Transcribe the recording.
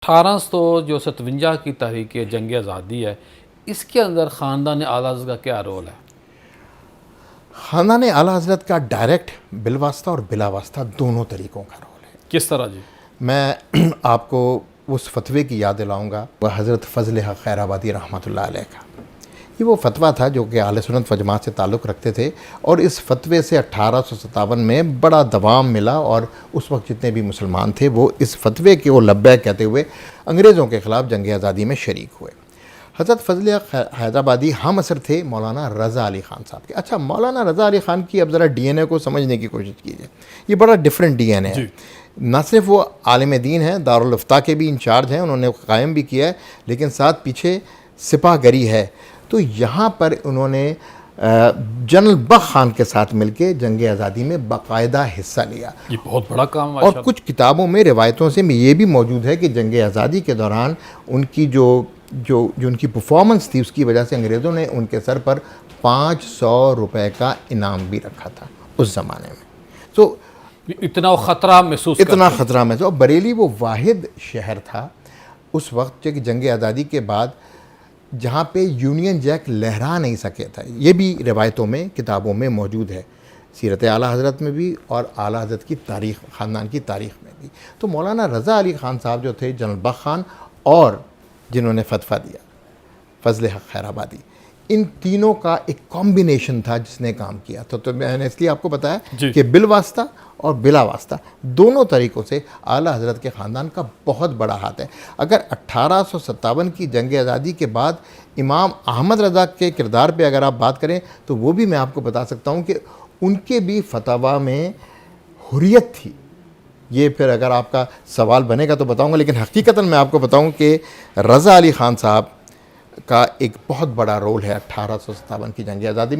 1857 की तहरीक जंग आज़ादी है, इसके अंदर ख़ानदान आला हज़रत का क्या रोल है? ख़ानदान आला हज़रत का डायरेक्ट बिलवास्ता और बिलावास्ता दोनों तरीक़ों का रोल है। किस तरह जी? मैं आपको उस फतवे की याद दिलाऊँगा, वह हज़रत फ़ज़ल हक़ खैराबादी रहमतुल्लाह अलैह का। ये वो फतवा था जो कि अहले सुन्नत व जमात से ताल्लुक़ रखते थे और इस फतवे से 1857 में बड़ा दवाम मिला और उस वक्त जितने भी मुसलमान थे वो इस फतवे के वो लब्बैक कहते हुए अंग्रेज़ों के ख़िलाफ़ जंग आज़ादी में शरीक हुए। हज़रत फ़ज़ल हक़ हैदराबादी हम असर थे मौलाना रज़ा अली ख़ान साहब के। अच्छा, मौलाना रज़ा अली ख़ान की अब ज़रा DNA को समझने की कोशिश कीजिए। ये बड़ा डिफरेंट DNA है। न सिर्फ वो आलिम दीन हैं, दारुल इफ्ता के भी इंचार्ज हैं, उन्होंने कायम भी किया है, लेकिन साथ पीछे सिपाहगरी है। तो यहाँ पर उन्होंने जनरल बख्श खान के साथ मिलकर जंग आज़ादी में बाकायदा हिस्सा लिया। ये बहुत बड़ा काम है। और कुछ किताबों में रिवायतों से ये भी मौजूद है कि जंग आज़ादी के दौरान उनकी जो उनकी परफॉर्मेंस थी उसकी वजह से अंग्रेज़ों ने उनके सर पर 500 रुपए का इनाम भी रखा था उस ज़माने में। तो इतना ख़तरा महसूस और बरेली वो वाहिद शहर था उस वक्त कि जंग आज़ादी के बाद जहाँ पे यूनियन जैक लहरा नहीं सके था। ये भी रिवायतों में किताबों में मौजूद है, सीरत आला हज़रत में भी और आला हज़रत की तारीख़, ख़ानदान की तारीख़ में भी। तो मौलाना रज़ा अली ख़ान साहब जो थे, जनरल बख्श खान और जिन्होंने फतवा दिया फ़ज़ल हक़ खैराबादी, इन तीनों का एक कॉम्बिनेशन था जिसने काम किया। तो मैंने इसलिए आपको बताया कि बिलवास्ता और बिलावास्ता दोनों तरीक़ों से आला हज़रत के ख़ानदान का बहुत बड़ा हाथ है। अगर 1857 की जंग आज़ादी के बाद इमाम अहमद रज़ा के किरदार पे अगर आप बात करें तो वो भी मैं आपको बता सकता हूँ कि उनके भी फतवा में हुर्रियत थी। ये फिर अगर आपका सवाल बनेगा तो बताऊँगा, लेकिन हकीकतन मैं आपको बताऊँ कि रज़ा अली ख़ान साहब का एक बहुत बड़ा रोल है 1857 की जंग आज़ादी में।